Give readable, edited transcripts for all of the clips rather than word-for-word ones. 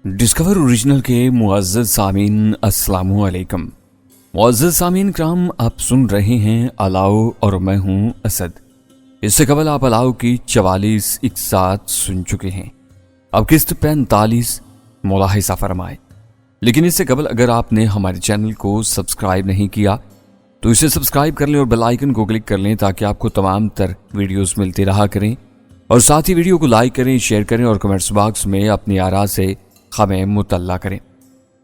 Discover original के मुअज़्ज़ज़ सामीन अस्सलामु अलैकुम। मुअज़्ज़ज़ सामीन कराम, आप सुन रहे हैं अलाउ और मैं हूं असद। इससे कबल आप अलाउ की 44 इकसात सुन चुके हैं। अब किस्त 45 मुलाहिज़ा फरमाए। लेकिन इससे कबल अगर आपने हमारे चैनल को सब्सक्राइब नहीं किया तो इसे सब्सक्राइब कर लें और बेल आइकन को क्लिक कर लें ताकि आपको तमाम तर वीडियोस मिलती रहा करें। और साथ ही वीडियो को लाइक करें, शेयर करें और कमेंट्स बॉक्स में अपनी आरा से हमें मुतल्ला करें।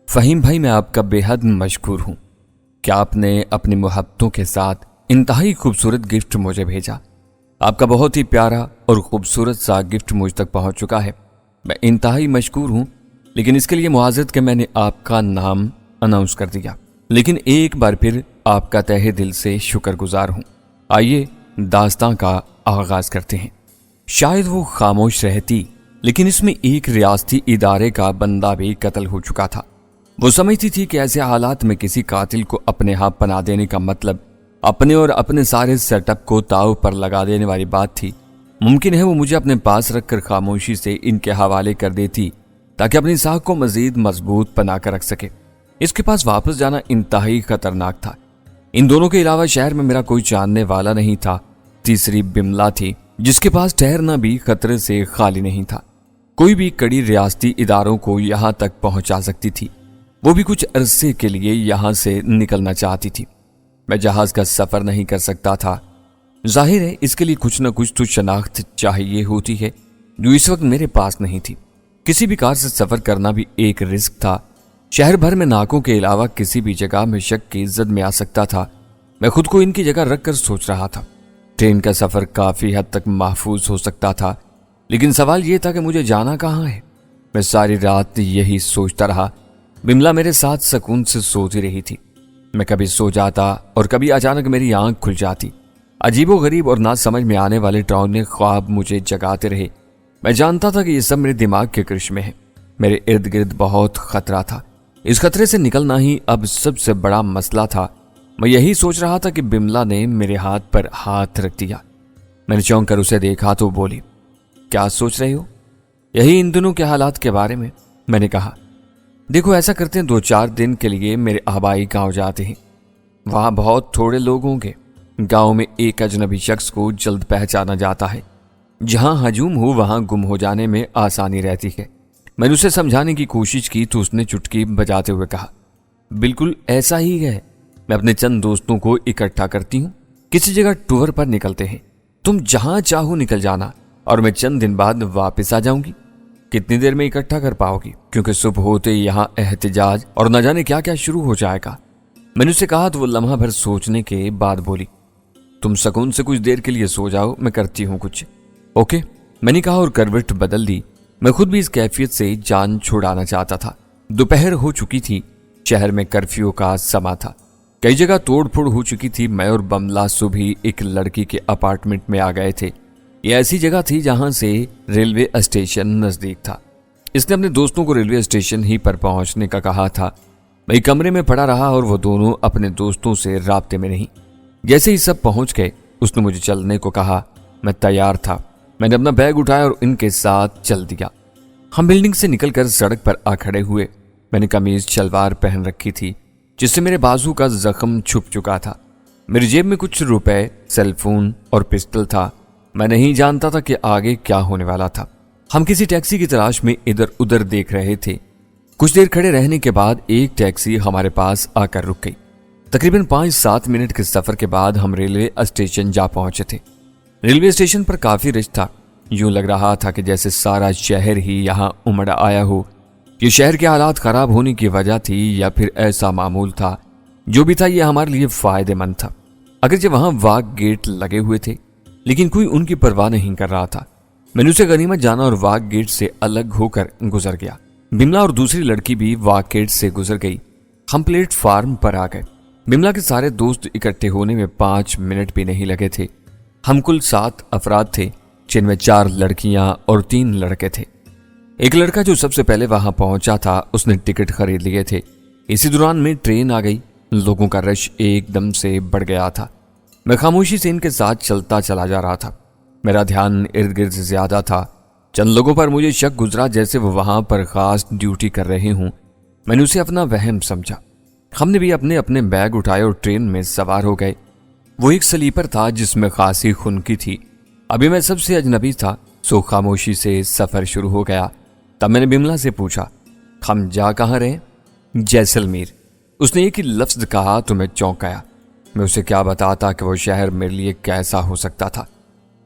फ़हीम भाई, मैं आपका बेहद मशकूर हूँ कि आपने अपनी मोहब्बतों के साथ इंतहाई खूबसूरत गिफ्ट मुझे भेजा। आपका बहुत ही प्यारा और खूबसूरत सा गिफ्ट मुझ तक पहुँच चुका है। मैं इंतहाई मशकूर हूँ, लेकिन इसके लिए मुआज़रत के मैंने आपका नाम अनाउंस कर दिया। लेकिन एक बार फिर आपका तहे दिल से शुक्रगुजार हूँ। आइए दास्तां का आगाज़ करते हैं। शायद वो खामोश रहती, लेकिन इसमें एक रियासती इदारे का बंदा भी कत्ल हो चुका था। वो समझती थी कि ऐसे हालात में किसी कातिल को अपने हाथ पना देने का मतलब अपने और अपने सारे सेटअप को ताव पर लगा देने वाली बात थी। मुमकिन है वो मुझे अपने पास रखकर खामोशी से इनके हवाले कर देती ताकि अपनी साख को मजीद मजबूत बना कर रख सके। इसके पास वापस जाना इंतहाई खतरनाक था। इन दोनों के अलावा शहर में मेरा कोई जानने वाला नहीं था। तीसरी बिमला थी, जिसके पास ठहरना भी खतरे से खाली नहीं था। कोई भी कड़ी रियासती इदारों को यहां तक पहुंचा सकती थी। वो भी कुछ अरसे के लिए यहां से निकलना चाहती थी। मैं जहाज का सफर नहीं कर सकता था। जाहिर है इसके लिए कुछ न कुछ तो शनाख्त चाहिए होती है, जो इस वक्त मेरे पास नहीं थी। किसी भी कार से सफर करना भी एक रिस्क था। शहर भर में नाकों के अलावा किसी भी जगह में शक की इज्जत में आ सकता था। मैं खुद को इनकी जगह रखकर सोच रहा था। ट्रेन का सफर काफी हद तक महफूज हो सकता था, लेकिन सवाल यह था कि मुझे जाना कहाँ है। मैं सारी रात यही सोचता रहा। बिमला मेरे साथ सुकून से सोती रही थी। मैं कभी सो जाता और कभी अचानक मेरी आंख खुल जाती। अजीबोगरीब और ना समझ में आने वाले डरावने ख्वाब मुझे जगाते रहे। मैं जानता था कि ये सब मेरे दिमाग के करिश्मे हैं। मेरे इर्द गिर्द बहुत खतरा था। इस खतरे से निकलना ही अब सबसे बड़ा मसला था। मैं यही सोच रहा था कि बिमला ने मेरे हाथ पर हाथ रख दिया। मैंने चौंक कर उसे देखा तो बोली, क्या सोच रहे हो? यही इन दिनों के हालात के बारे में, मैंने कहा। देखो, ऐसा करते हैं, 2-4 दिन के लिए मेरे आबाई गांव जाते हैं। वहां बहुत थोड़े लोग होंगे। गांव में एक अजनबी शख्स को जल्द पहचाना जाता है। जहां हजूम हो वहां गुम हो जाने में आसानी रहती है। मैंने उसे समझाने की कोशिश की तो उसने चुटकी बजाते हुए कहा, बिल्कुल ऐसा ही है। मैं अपने चंद दोस्तों को इकट्ठा करती हूँ, किसी जगह टूर पर निकलते हैं। तुम जहां चाहो निकल जाना और मैं चंद दिन बाद वापस आ जाऊंगी। कितनी देर में इकट्ठा कर पाओगी? क्योंकि सुबह होते यहाँ एहतिजाज और न जाने क्या क्या शुरू हो जाएगा। मैंने उसे कहा तो वो लम्हा भर सोचने के बाद बोली, तुम सुकून से कुछ देर के लिए सो जाओ, मैं करती हूँ कुछ। ओके, मैंने कहा और करवट बदल दी। मैं खुद भी इस कैफियत से जान छुड़ाना चाहता था। दोपहर हो चुकी थी। शहर में कर्फ्यू का समा था। कई जगह तोड़फोड़ हो चुकी थी। मैं और बमला सुबह एक लड़की के अपार्टमेंट में आ गए थे। यह ऐसी जगह थी जहां से रेलवे स्टेशन नजदीक था। इसने अपने दोस्तों को रेलवे स्टेशन ही पर पहुंचने का कहा था। मैं कमरे में पड़ा रहा और वो दोनों अपने दोस्तों से राब्ते में नहीं। जैसे ही सब पहुंच गए उसने मुझे चलने को कहा। मैं तैयार था। मैंने अपना बैग उठाया और इनके साथ चल दिया। हम बिल्डिंग से निकलकर सड़क पर आ खड़े हुए। मैंने कमीज शलवार पहन रखी थी, जिससे मेरे बाजू का जख्म छुप चुका था। मेरी जेब में कुछ रुपए, सेलफोन और पिस्टल था। मैं नहीं जानता था कि आगे क्या होने वाला था। हम किसी टैक्सी की तलाश में इधर उधर देख रहे थे। कुछ देर खड़े रहने के बाद एक टैक्सी हमारे पास आकर रुक गई। तकरीबन 5-7 मिनट के सफर के बाद हम रेलवे स्टेशन जा पहुंचे थे। रेलवे स्टेशन पर काफी रश था। यूं लग रहा था कि जैसे सारा शहर ही यहाँ उमड़ आया हो। ये शहर के हालात खराब होने की वजह थी या फिर ऐसा मामूल था। जो भी था ये हमारे लिए फायदेमंद था। अगरचे वहां वाघ गेट लगे हुए थे, लेकिन कोई उनकी परवाह नहीं कर रहा था। मैंने उसे गनीमत जाना और वाघ गेट से अलग होकर गुजर गया। बिमला और दूसरी लड़की भी वाघ गेट से गुजर गई। हम प्लेटफार्म पर आ गए। बिमला के सारे दोस्त इकट्ठे होने में 5 मिनट भी नहीं लगे थे। हम कुल 7 अफराद थे, जिनमें 4 लड़कियां और 3 लड़के थे। एक लड़का जो सबसे पहले वहां पहुंचा था, उसने टिकट खरीद लिए थे। इसी दौरान में ट्रेन आ गई। लोगों का रश एकदम से बढ़ गया था। मैं खामोशी से इनके साथ चलता चला जा रहा था। मेरा ध्यान इर्द गिर्द ज्यादा था। चंद लोगों पर मुझे शक गुजरा जैसे वो वहां पर खास ड्यूटी कर रहे हों। मैंने उसे अपना वहम समझा। हमने भी अपने अपने बैग उठाए और ट्रेन में सवार हो गए। वो एक स्लीपर था जिसमें खासी खुनकी थी। अभी मैं सबसे अजनबी था, सो खामोशी से सफर शुरू हो गया। तब मैंने बिमला से पूछा, हम जा कहाँ रहे? जैसलमेर। उसने एक ही लफ्ज कहा तो मैं चौंक गया। मैं उसे क्या बताता कि वो शहर मेरे लिए कैसा हो सकता था।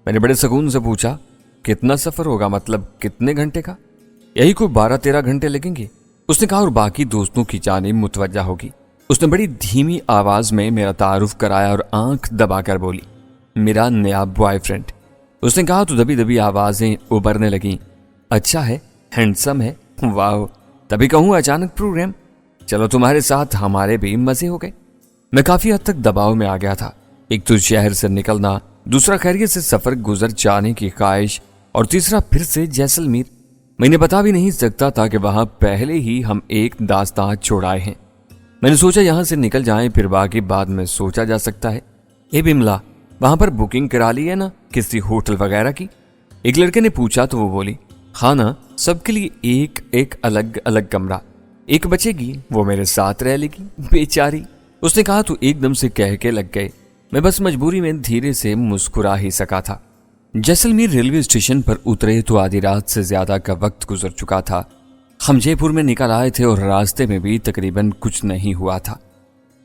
मैंने बड़े सुकून से पूछा, कितना सफर होगा, मतलब कितने घंटे का? यही कोई 12-13 घंटे लगेंगे, उसने कहा, और बाकी दोस्तों की जानिब मुतवज्जा होगी। उसने बड़ी धीमी आवाज में मेरा तारुफ कराया और आंख दबाकर बोली, मेरा नया बॉयफ्रेंड। उसने कहा तो दबी दबी आवाजें उभरने लगीं। अच्छा है, हैंडसम है, वाह। तभी कहूँ अचानक प्रोग्राम। चलो तुम्हारे साथ हमारे भी मजे हो गए। मैं काफी हद तक दबाव में आ गया था। एक तो शहर से निकलना, दूसरा खैरियत से सफर गुजर जाने की ख्वाहिश, और तीसरा फिर से जैसलमेर। मैंने बता भी नहीं सकता था कि वहां पहले ही हम एक दास्तां छोड़ आए हैं। मैंने सोचा यहां से निकल जाएं, फिर बाकी बाद में सोचा जा सकता है। ए बिमला, वहां पर बुकिंग करा ली है ना किसी होटल वगैरह की? एक लड़के ने पूछा तो वो बोली, हाँ ना, सबके लिए एक एक अलग अलग कमरा। एक बचेगी, वो मेरे साथ रह लेगी, बेचारी। उसने कहा तो एकदम से कह के लग गए। मैं बस मजबूरी में धीरे से मुस्कुरा ही सका था। जैसलमेर रेलवे स्टेशन पर उतरे तो आधी रात से ज्यादा का वक्त गुजर चुका था। हम जयपुर में निकल आए थे और रास्ते में भी तकरीबन कुछ नहीं हुआ था।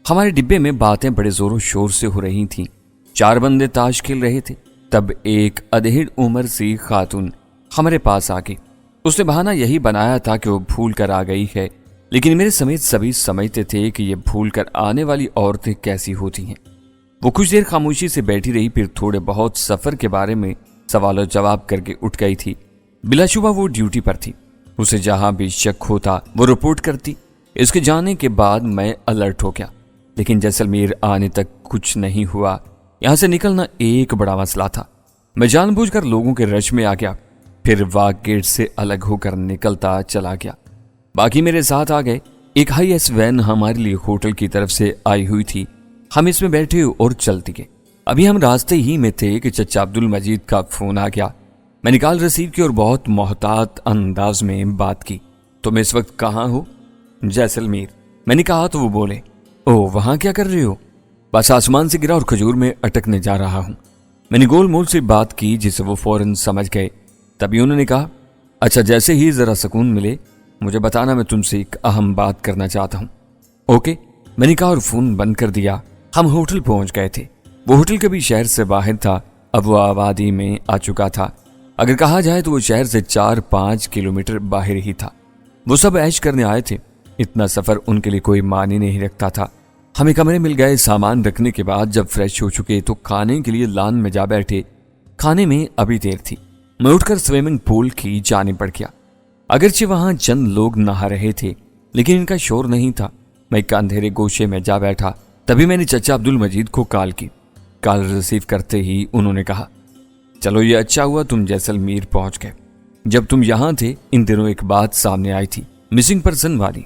हमारे डिब्बे में बातें बड़े जोरों शोर से हो रही थीं। 4 बंदे ताश खेल रहे थे। तब एक अधेड़ उम्र सी खातून हमारे पास आ गई। उसने बहाना यही बनाया था कि वो भूल कर आ गई है, लेकिन मेरे समेत सभी समझते थे कि ये भूल कर आने वाली औरतें कैसी होती हैं। वो कुछ देर खामोशी से बैठी रही, फिर थोड़े बहुत सफर के बारे में सवाल जवाब करके उठ गई थी। बिलाशुबा वो ड्यूटी पर थी। उसे जहां भी शक होता वो रिपोर्ट करती। इसके जाने के बाद मैं अलर्ट हो गया, लेकिन जैसलमेर आने तक कुछ नहीं हुआ। यहां से निकलना एक बड़ा मसला था। मैं जानबूझकर लोगों के रश में आ गया, फिर वाघ गेट से अलग होकर निकलता चला गया। बाकी मेरे साथ आ गए। एक हाई एस वैन हमारे लिए होटल की तरफ से आई हुई थी। हम इसमें बैठे और चलती गए। अभी हम रास्ते ही में थे कि चचा अब्दुल मजीद का फोन आ गया। मैंने कॉल रिसीव की और बहुत मोहतात अंदाज में बात की। तुम इस वक्त कहाँ हो? जैसलमेर। मैंने कहा तो वो बोले, ओह वहां क्या कर रहे हो? बस आसमान से गिरा और खजूर में अटकने जा रहा हूं। मैंने गोल मोल से बात की जिसे वो फौरन समझ गए। तभी उन्होंने कहा, अच्छा जैसे ही जरा सुकून मिले मुझे बताना, मैं तुमसे एक अहम बात करना चाहता हूं। ओके, मैंने कहा और फोन बंद कर दिया। हम होटल पहुंच गए थे। वो होटल कभी शहर से बाहर था, अब वो आबादी में आ चुका था। अगर कहा जाए तो वो शहर से 4-5 किलोमीटर बाहर ही था। वो सब ऐश करने आए थे। इतना सफर उनके लिए कोई मानी नहीं रखता था। हमें कमरे मिल गए। सामान रखने के बाद जब फ्रेश हो चुके तो खाने के लिए लान में जा बैठे। खाने में अभी देर थी। मैं उठकर स्विमिंग पूल की जाने पड़ गया। अगरचे वहां चंद लोग नहा रहे थे, लेकिन इनका शोर नहीं था। मैं एक अंधेरे गोशे में जा बैठा। तभी मैंने चचा अब्दुल मजीद को कॉल की। कॉल रिसीव करते ही उन्होंने कहा, चलो ये अच्छा हुआ तुम जैसलमेर पहुंच गए। जब तुम यहां थे इन दिनों एक बात सामने आई थी, मिसिंग पर्सन वाली।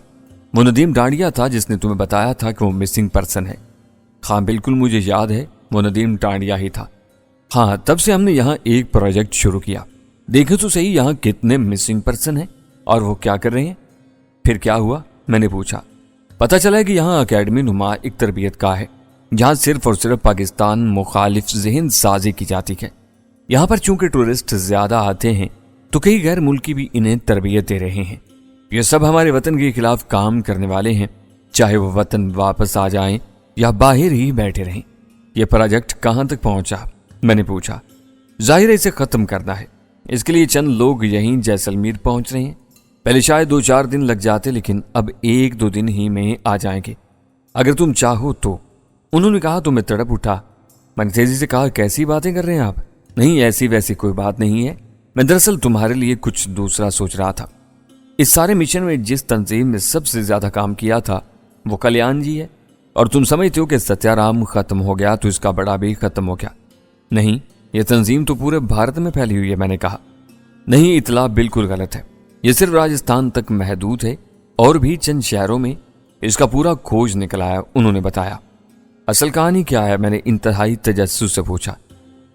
वो नदीम डांडिया था जिसने तुम्हें बताया था कि वो मिसिंग पर्सन है। हाँ बिल्कुल मुझे याद है, वो नदीम डांडिया ही था। हाँ, तब से हमने यहाँ एक प्रोजेक्ट शुरू किया। देखे तो सही यहाँ कितने मिसिंग पर्सन हैं और वो क्या कर रहे हैं। फिर क्या हुआ? मैंने पूछा। पता चला कि यहाँ अकेडमी नुमा एक तरबियत का है, जहाँ सिर्फ और सिर्फ पाकिस्तान मुखालिफ ज़हन साजी की जाती है। यहाँ पर चूंकि टूरिस्ट ज्यादा आते हैं तो कई गैर मुल्की भी इन्हें तरबियत दे रहे हैं। ये सब हमारे वतन के खिलाफ काम करने वाले हैं, चाहे वो वतन वापस आ जाएं या बाहर ही बैठे रहें। यह प्रोजेक्ट कहाँ तक पहुंचा? मैंने पूछा। जाहिर है इसे खत्म करना है। इसके लिए चंद लोग यहीं जैसलमेर पहुंच रहे हैं। पहले शायद 2-4 दिन लग जाते, लेकिन अब 1-2 दिन ही में आ जाएंगे अगर तुम चाहो तो। उन्होंने कहा तो मैं तड़प उठा। मैंने तेजी से कहा, कैसी बातें कर रहे हैं आप? नहीं, ऐसी वैसी कोई बात नहीं है। मैं दरअसल तुम्हारे लिए कुछ दूसरा सोच रहा था। इस सारे मिशन में जिस तंजीम ने सबसे ज्यादा काम किया था वो कल्याण जी है, और तुम समझते हो कि सत्याराम खत्म हो गया तो इसका बड़ा भी खत्म हो गया। नहीं, यह तंजीम तो पूरे भारत में फैली हुई है। मैंने कहा, नहीं, इतला बिल्कुल गलत है। यह सिर्फ राजस्थान तक महदूद है और भी चंद शहरों में इसका पूरा खोज निकला है। उन्होंने बताया। असल कहानी क्या है? मैंने इंतहाई तजस्सुस से पूछा।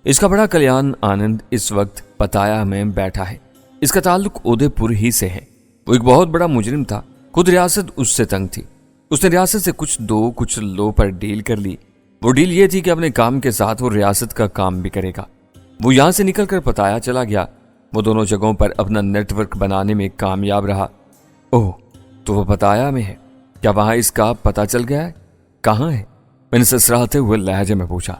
इसका बड़ा कल्याण आनंद इस वक्त पताया में बैठा है। इसका ताल्लुक उदयपुर ही से है। वो एक बहुत बड़ा मुजरिम था, खुद रियासत उससे तंग थी। उसने रियासत से कुछ दो कुछ लो पर डील कर ली। वो डील ये थी कि अपने काम के साथ वो रियासत का काम भी करेगा। वो यहां से निकलकर पताया चला गया। वो दोनों जगहों पर अपना नेटवर्क बनाने में कामयाब रहा। ओह, तो वो पताया में है? क्या वहां इसका पता चल गया है? कहाँ है? मैंने ससराते हुए लहजे में पूछा।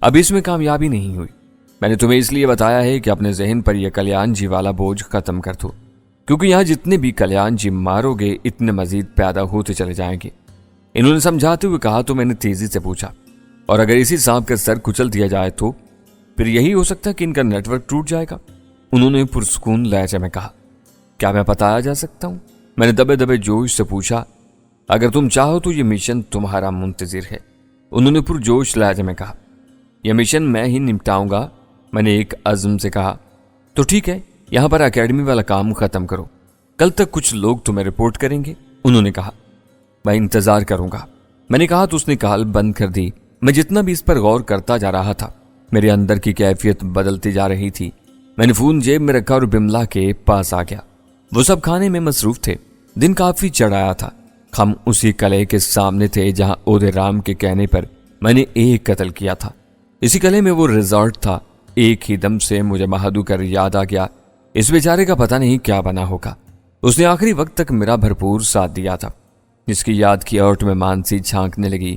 अभी इसमें कामयाबी नहीं हुई। मैंने तुम्हें इसलिए बताया है कि अपने जहन पर यह कल्याण जी वाला बोझ खत्म कर दो, क्योंकि यहां जितने भी कल्याण जी मारोगे इतने मजीद पैदा होते चले जाएंगे। इन्होंने समझाते हुए कहा तो मैंने तेजी से पूछा, और अगर इसी सांप का सर कुचल दिया जाए तो फिर यही हो सकता है कि इनका नेटवर्क टूट जाएगा। उन्होंने पुरसकून लहजे में कहा। क्या मैं बताया जा सकता हूं? मैंने दबे दबे जोश से पूछा। अगर तुम चाहो तो यह मिशन तुम्हारा मुंतजिर है, उन्होंने पुरजोश लहजे में कहा। यह मिशन मैं ही निपटाऊंगा, मैंने एक अज़्म से कहा। तो ठीक है, यहां पर एकेडमी वाला काम खत्म करो, कल तक कुछ लोग तुम्हें रिपोर्ट करेंगे, उन्होंने कहा। मैं इंतजार करूंगा, मैंने कहा तो उसने कॉल बंद कर दी। मैं जितना भी इस पर गौर करता जा रहा था, मेरे अंदर की कैफियत बदलती जा रही थी। मैंने फोन जेब में रखा और बिमला के पास आ गया। वो सब खाने में मसरूफ थे। दिन काफी चढ़ आया था। हम उसी कले के सामने थे जहां ओदे राम के कहने पर मैंने एक कत्ल किया था। इसी कले में वो रिजॉर्ट था। एक ही दम से मुझे महादू कर याद आ गया, इस बेचारे का पता नहीं क्या बना होगा। उसने आखिरी वक्त तक मेरा भरपूर साथ दिया था। जिसकी याद की ओट में मानसी झांकने लगी,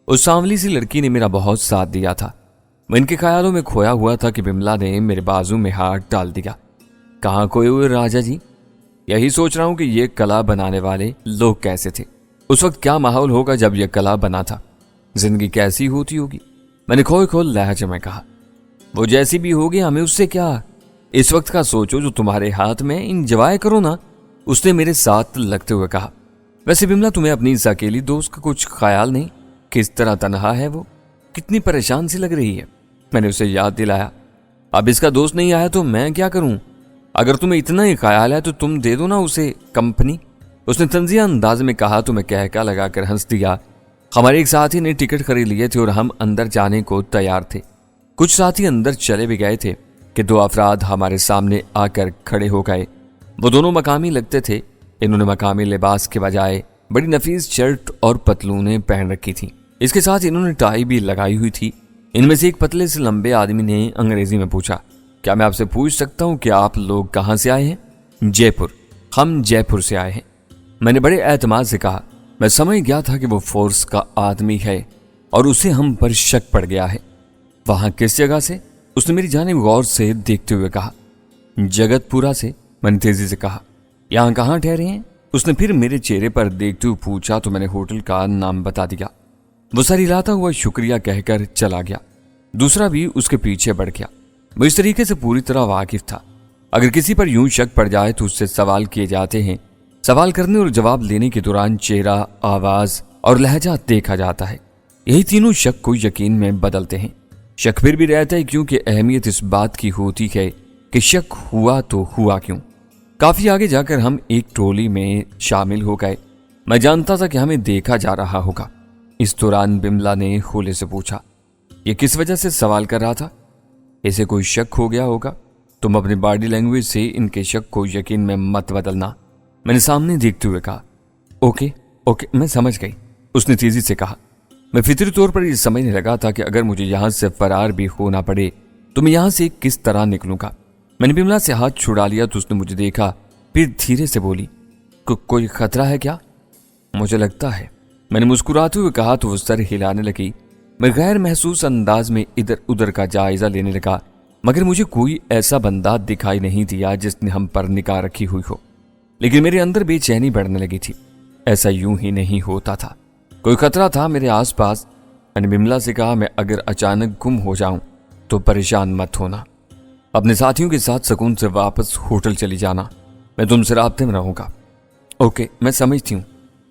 उस सांवली सी लड़की ने मेरा बहुत साथ दिया था। मैं इनके ख्यालों में खोया हुआ था कि बिमला ने मेरे बाजू में हाथ डाल दिया। कहाँ खोए हुए राजा जी? यही सोच रहा हूं कि ये कला बनाने वाले लोग कैसे थे। उस वक्त क्या माहौल होगा जब यह कला बना था। जिंदगी कैसी होती होगी, मैंने खोए खोल लहजे में कहा। वो जैसी भी होगी, हमें उससे क्या। इस वक्त का सोचो जो तुम्हारे हाथ में, इंजॉय करो ना, उसने मेरे साथ लगते हुए कहा। वैसे बिमला, तुम्हें अपनी इस अकेली दोस्त का कुछ ख्याल नहीं? किस तरह तनहा है वो, कितनी परेशान सी लग रही है। मैंने उसे याद दिलाया। अब इसका दोस्त नहीं आया तो मैं क्या करूं? अगर तुम्हें इतना ही ख्याल है तो तुम दे दो ना उसे कंपनी, उसने तंजिया अंदाज में कहा। तो मैं कहका लगाकर हंस दिया। हमारे एक साथी ने टिकट खरीद लिए थे और हम अंदर जाने को तैयार थे। कुछ साथी अंदर चले भी गए थे कि दो अफराद हमारे सामने आकर खड़े हो गए। वो दोनों मकामी लगते थे। इन्होंने मकामी लिबास के बजाय बड़ी नफीस शर्ट और पतलूनें पहन रखी थी। इसके साथ इन्होंने टाई भी लगाई हुई थी। इनमें से एक पतले से लंबे आदमी ने अंग्रेजी में पूछा, क्या मैं आपसे पूछ सकता हूं कि आप लोग कहां से आए हैं? जयपुर। हम जयपुर से आए हैं, मैंने बड़े एतमाद से कहा। मैं समझ गया था कि वो फोर्स का आदमी है और उसे हम पर शक पड़ गया है। वहां किस जगह से? उसने मेरी जानिब गौर से देखते हुए कहा। जगतपुरा से, मैंने तेजी से कहा। यहां कहां ठहरे हैं? उसने फिर मेरे चेहरे पर देखते हुए पूछा तो मैंने होटल का नाम बता दिया। वो सर हिलाता हुआ शुक्रिया कहकर चला गया। दूसरा भी उसके पीछे बढ़ गया। वो इस तरीके से पूरी तरह वाकिफ था। अगर किसी पर यूं शक पड़ जाए तो उससे सवाल किए जाते हैं। सवाल करने और जवाब लेने के दौरान चेहरा, आवाज और लहजा देखा जाता है। यही तीनों शक को यकीन में बदलते हैं। शक फिर भी रहता है क्योंकि अहमियत इस बात की होती है कि शक हुआ तो हुआ क्यों। काफी आगे जाकर हम एक टोली में शामिल हो गए। मैं जानता था कि हमें देखा जा रहा होगा। इस दौरान बिमला ने खोले से पूछा, ये किस वजह से सवाल कर रहा था? इसे कोई शक हो गया होगा। तुम अपनी बॉडी लैंग्वेज से इनके शक को यकीन में मत बदलना, मैंने सामने देखते हुए कहा। ओके ओके, मैं समझ गई, उसने तेजी से कहा। मैं फितरी तौर पर यह समझने लगा था कि अगर मुझे यहां से फरार भी होना पड़े तो मैं यहां से किस तरह निकलूंगा। मैंने बिमला से हाथ छुड़ा लिया तो उसने मुझे देखा, फिर धीरे से बोली, कोई खतरा है क्या? मुझे लगता है, मैंने मुस्कुराते हुए कहा। तो वो सर हिलाने लगी। मैं गैर महसूस अंदाज में इधर उधर का जायजा लेने लगा, मगर मुझे कोई ऐसा बंदा दिखाई नहीं दिया जिसने हम पर निगाह रखी हुई हो। लेकिन मेरे अंदर बेचैनी बढ़ने लगी थी। ऐसा यूं ही नहीं होता था, कोई खतरा था मेरे आसपास। मैंने बिमला से कहा, मैं अगर अचानक गुम हो जाऊं तो परेशान मत होना। अपने साथियों के साथ सुकून से वापस होटल चली जाना। मैं तुमसे राब्ते में रहूंगा। ओके, मैं समझती हूँ,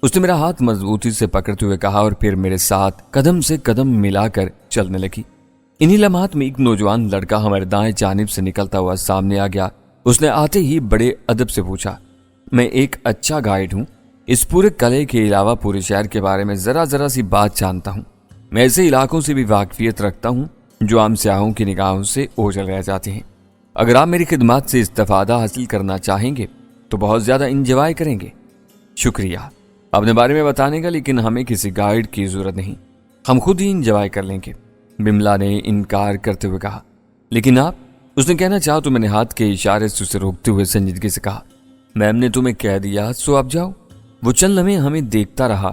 उसने मेरा हाथ मजबूती से पकड़ते हुए कहा और फिर मेरे साथ कदम से कदम मिलाकर चलने लगी। इन्हीं लम्हात में एक नौजवान लड़का हमारे दाएं जानिब से निकलता हुआ सामने आ गया। उसने आते ही बड़े अदब से पूछा, मैं एक अच्छा गाइड हूँ। इस पूरे कले के अलावा पूरे शहर के बारे में जरा सी बात जानता हूँ। मैं ऐसे इलाकों से भी वाकफियत रखता हूँ जो आम सयाहों की निगाहों से ओझल रह जाते हैं। अगर आप मेरी खिदमत से इस्तिफादा हासिल करना चाहेंगे तो बहुत ज़्यादा इंजॉय करेंगे। शुक्रिया अपने बारे में बताने का, लेकिन हमें किसी गाइड की ज़रूरत नहीं, हम खुद ही इंजॉय कर लेंगे। बिमला ने इनकार करते हुए कहा। लेकिन आप? उसने कहना चाहा तो मैंने हाथ के इशारे से उसे रोकते हुए संजीदगी से कहा, मैम ने तुम्हें कह दिया सो आप जाओ। वो चंद लम्हे हमें देखता रहा,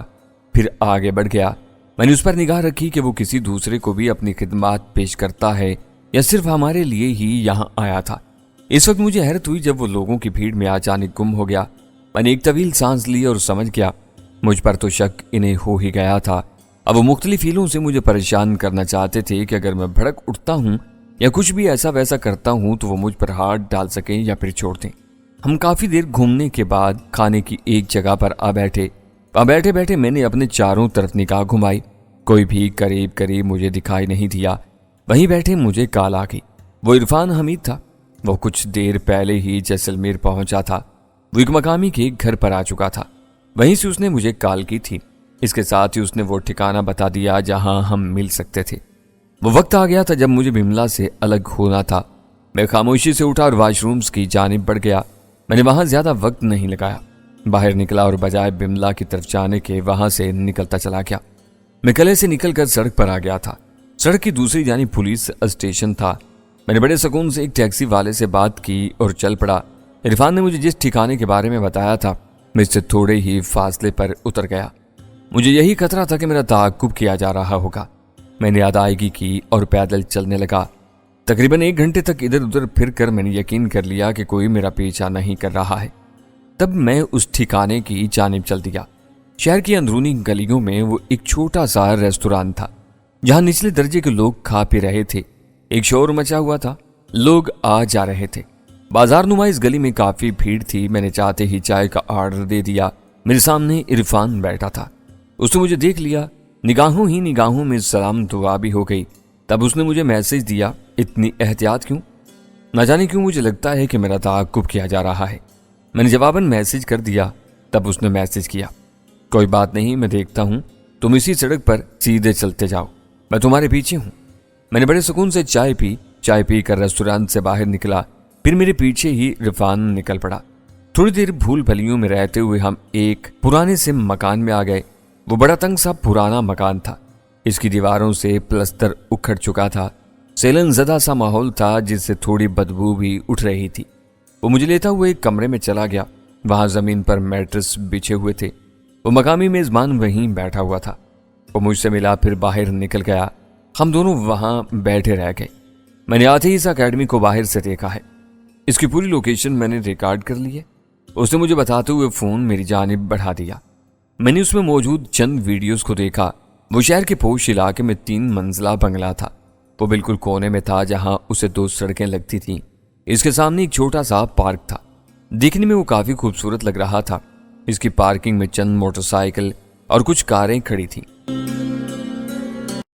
फिर आगे बढ़ गया। मैंने उस पर निगाह रखी कि वो किसी दूसरे को भी अपनी खिदमत पेश करता है या सिर्फ हमारे लिए ही यहाँ आया था। इस वक्त मुझे हैरत हुई जब वो लोगों की भीड़ में अचानक गुम हो गया। मैंने एक तवील सांस ली और समझ गया मुझ पर तो शक इन्हें हो ही गया था। अब वो मुख्तलिफ हीलों से मुझे परेशान करना चाहते थे कि अगर मैं भड़क उठता हूँ या कुछ भी ऐसा वैसा करता हूँ तो वो मुझ पर हाथ डाल सकें या फिर छोड़ दें। हम काफी देर घूमने के बाद खाने की एक जगह पर आ बैठे। वहां बैठे बैठे मैंने अपने चारों तरफ निगाह घुमाई, कोई भी करीब करीब मुझे दिखाई नहीं दिया। वहीं बैठे मुझे कॉल आ गई। वो इरफान हमीद था। वो कुछ देर पहले ही जैसलमेर पहुंचा था। वो एक मकामी के घर पर आ चुका था, वहीं से उसने मुझे कॉल की थी। इसके साथ ही उसने वो ठिकाना बता दिया जहां हम मिल सकते थे। वो वक्त आ गया था जब मुझे बिमला से अलग होना था। मैं खामोशी से उठा और वॉशरूम्स की जानिब बढ़ गया। मैंने वहां ज्यादा वक्त नहीं लगाया, बाहर निकला और बजाय बिमला की तरफ जाने के वहां से निकलता चला गया। मैं कले से निकलकर सड़क पर आ गया था। सड़क की दूसरी जानिब पुलिस स्टेशन था। मैंने बड़े सुकून से एक टैक्सी वाले से बात की और चल पड़ा। इरफान ने मुझे जिस ठिकाने के बारे में बताया था मैं इससे थोड़े ही फासले पर उतर गया। मुझे यही खतरा था कि मेरा ताक़ुब किया जा रहा होगा। मैंने अदायगी की और पैदल चलने लगा। तकरीबन 1 घंटे तक इधर उधर फिर कर मैंने यकीन कर लिया कि कोई मेरा पीछा नहीं कर रहा है। तब मैं उस ठिकाने की जानिब चल दिया। शहर की अंदरूनी गलियों में वो एक छोटा सा रेस्तोरां था जहां निचले दर्जे के लोग खा पी रहे थे। एक शोर मचा हुआ था, लोग आ जा रहे थे। बाजार नुमा इस गली में काफी भीड़ थी। मैंने चाहते ही चाय का ऑर्डर दे दिया। मेरे सामने इरफान बैठा था। उसने मुझे देख लिया। निगाहों ही निगाहों में सलाम दुआ भी हो गई। तब उसने मुझे मैसेज दिया, इतनी एहतियात क्यों? न जाने क्यों मुझे लगता है कि मेरा ताक़ुब किया जा रहा है। मैंने जवाबन मैसेज कर दिया। तब उसने मैसेज किया, कोई बात नहीं, मैं देखता हूं, तुम इसी सड़क पर सीधे चलते जाओ, मैं तुम्हारे पीछे हूं। मैंने बड़े सुकून से चाय पी कर रेस्टोरेंट से बाहर निकला। फिर मेरे पीछे ही इरफान निकल पड़ा। थोड़ी देर भूल भलियों में रहते हुए हम एक पुराने से मकान में आ गए। वो बड़ा तंग सा पुराना मकान था। इसकी दीवारों से प्लस्तर उखड़ चुका था। सेलन ज़दा सा माहौल था जिससे थोड़ी बदबू भी उठ रही थी। वो मुझे लेता हुए एक कमरे में चला गया। वहां जमीन पर मैट्रेस बिछे हुए थे। वो मकामी मेजबान वहीं बैठा हुआ था। वो मुझसे मिला, फिर बाहर निकल गया। हम दोनों वहां बैठे रह गए। मैंने आते ही इस अकेडमी को बाहर से देखा है। इसकी पूरी लोकेशन मैंने रिकॉर्ड कर ली है। उसने मुझे बताते हुए फोन मेरी जानिब बढ़ा दिया। मैंने उसमें मौजूद चंद वीडियोस को देखा। वो शहर के पोश इलाके में 3 मंजिला बंगला था। वो बिल्कुल कोने में था जहां उसे 2 सड़कें लगती थीं। इसके सामने एक छोटा सा पार्क था। दिखने में वो काफी खूबसूरत लग रहा था। इसकी पार्किंग में चंद मोटरसाइकिल और कुछ कारें खड़ी थीं।